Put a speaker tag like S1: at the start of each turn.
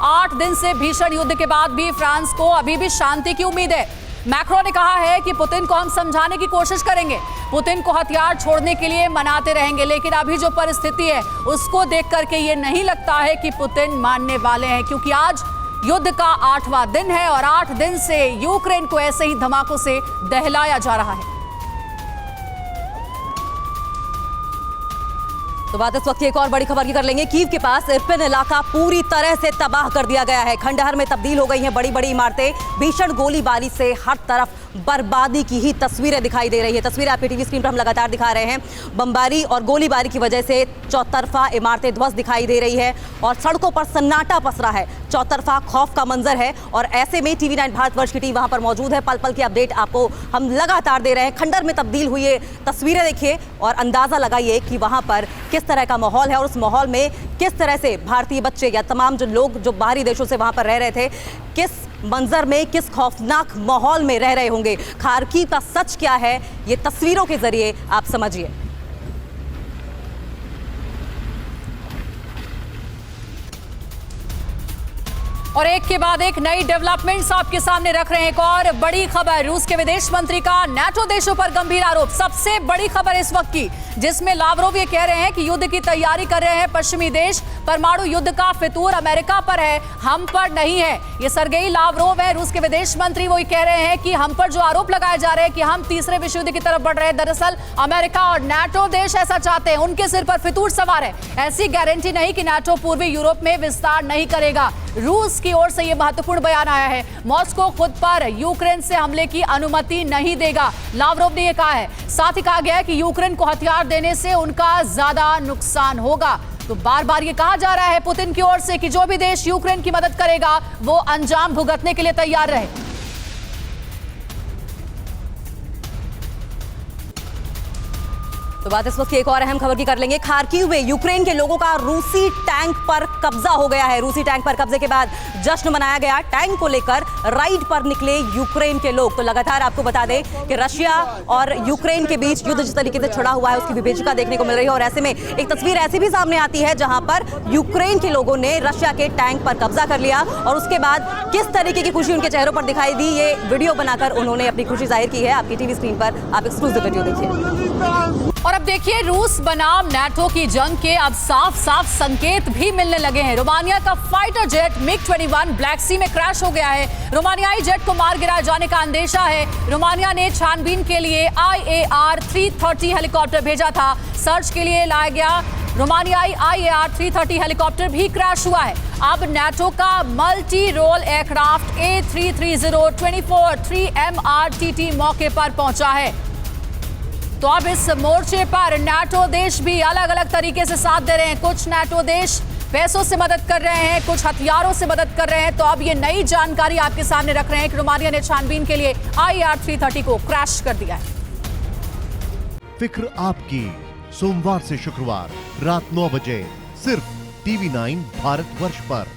S1: 8 दिन से भीषण युद्ध के बाद भी फ्रांस को अभी भी शांति की उम्मीद है। मैक्रो ने कहा है कि पुतिन को हम समझाने की कोशिश करेंगे, पुतिन को हथियार छोड़ने के लिए मनाते रहेंगे, लेकिन अभी जो परिस्थिति है उसको देख करके ये नहीं लगता है कि पुतिन मानने वाले हैं, क्योंकि आज युद्ध का 8वां दिन है और 8 दिन से यूक्रेन को ऐसे ही धमाकों से दहलाया जा रहा है।
S2: तो बात इस वक्त की एक और बड़ी खबर की कर लेंगे। कीव के पास इरपिन इलाका पूरी तरह से तबाह कर दिया गया है। खंडहर में तब्दील हो गई हैं बड़ी बड़ी इमारतें। भीषण गोलीबारी से हर तरफ बर्बादी की ही तस्वीरें दिखाई दे रही है। तस्वीरें आपकी टीवी स्क्रीन पर हम लगातार दिखा रहे हैं। बमबारी और गोलीबारी की वजह से चौतरफा इमारतें ध्वस्त दिखाई दे रही है और सड़कों पर सन्नाटा पसरा है। चौतरफा खौफ का मंजर है और ऐसे में TV9 भारतवर्ष की टीम वहां पर मौजूद है। पल पल की अपडेट आपको हम लगातार दे रहे हैं। खंडहर में तब्दील हुई तस्वीरें देखिए और अंदाजा लगाइए कि वहां पर किस तरह का माहौल है और उस माहौल में किस तरह से भारतीय बच्चे या तमाम जो लोग जो बाहरी देशों से वहां पर रह रहे थे, किस मंजर में, किस खौफनाक माहौल में रह रहे होंगे। खार्किव का सच क्या है, ये तस्वीरों के जरिए आप समझिए।
S1: और एक के बाद एक नई डेवलपमेंट्स आपके सामने रख रहे हैं। एक और बड़ी खबर, रूस के विदेश मंत्री का नाटो देशों पर गंभीर आरोप। सबसे बड़ी खबर इस वक्त की, जिसमें लावरोव ये कह रहे हैं कि युद्ध की तैयारी कर रहे हैं पश्चिमी देश, परमाणु युद्ध का फितूर अमेरिका पर है, हम पर नहीं है। ये सर्गेई लावरोव है, रूस के विदेश मंत्री। वो ये कह रहे हैं कि हम पर जो आरोप लगाए जा रहे हैं कि हम तीसरे विश्व युद्ध की तरफ बढ़ रहे हैं, दरअसल अमेरिका और नाटो देश ऐसा चाहते हैं, उनके सिर पर फितूर सवार है। ऐसी गारंटी नहीं कि नाटो पूर्वी यूरोप में विस्तार नहीं करेगा। रूस की ओर से यह महत्वपूर्ण बयान आया है। मॉस्को खुद पर यूक्रेन से हमले की अनुमति नहीं देगा, लावरोव ने यह कहा है। साथ ही कहा गया है कि यूक्रेन को हथियार देने से उनका ज्यादा नुकसान होगा। तो बार बार ये कहा जा रहा है पुतिन की ओर से कि जो भी देश यूक्रेन की मदद करेगा वो अंजाम भुगतने के लिए तैयार रहे।
S2: तो बात इस वक्त की एक और अहम खबर की कर लेंगे। खार्किव में यूक्रेन के लोगों का रूसी टैंक पर कब्जा हो गया है। रूसी टैंक पर कब्जे के बाद जश्न मनाया गया। टैंक को लेकर राइड पर निकले यूक्रेन के लोग। तो लगातार आपको बता दें कि रशिया और यूक्रेन के बीच युद्ध जिस तरीके से छिड़ा हुआ है उसकी विभेदिका देखने को मिल रही है और ऐसे में एक तस्वीर ऐसी भी सामने आती है जहां पर यूक्रेन के लोगों ने रशिया के टैंक पर कब्जा कर लिया और उसके बाद किस तरीके की खुशी उनके चेहरों पर दिखाई दी, ये वीडियो बनाकर उन्होंने अपनी खुशी जाहिर की है। आपकी टीवी स्क्रीन पर आप एक्सक्लूसिव वीडियो देखिए।
S1: और अब देखिए, रूस बनाम नाटो की जंग के अब साफ साफ संकेत भी मिलने लगे हैं। रोमानिया का फाइटर जेट MiG-21 ब्लैक सी में क्रैश हो गया है। रोमानियाई जेट को मार गिराए जाने का अंदेशा है। रोमानिया ने छानबीन के लिए IAR-330 हेलीकॉप्टर भेजा था। सर्च के लिए लाया गया रोमानियाई IAR-330 हेलीकॉप्टर भी क्रैश हुआ है। अब नाटो का multi role aircraft A330 24-3 MRTT मौके पर पहुंचा है। तो अब इस मोर्चे पर नाटो देश भी अलग अलग तरीके से साथ दे रहे हैं। कुछ नाटो देश पैसों से मदद कर रहे हैं, कुछ हथियारों से मदद कर रहे हैं। तो अब ये नई जानकारी आपके सामने रख रहे हैं कि रोमानिया ने छानबीन के लिए IAR-330 को क्रैश कर दिया है।
S3: फिक्र आपकी, सोमवार से शुक्रवार रात 9 बजे सिर्फ TV9 भारतवर्ष पर।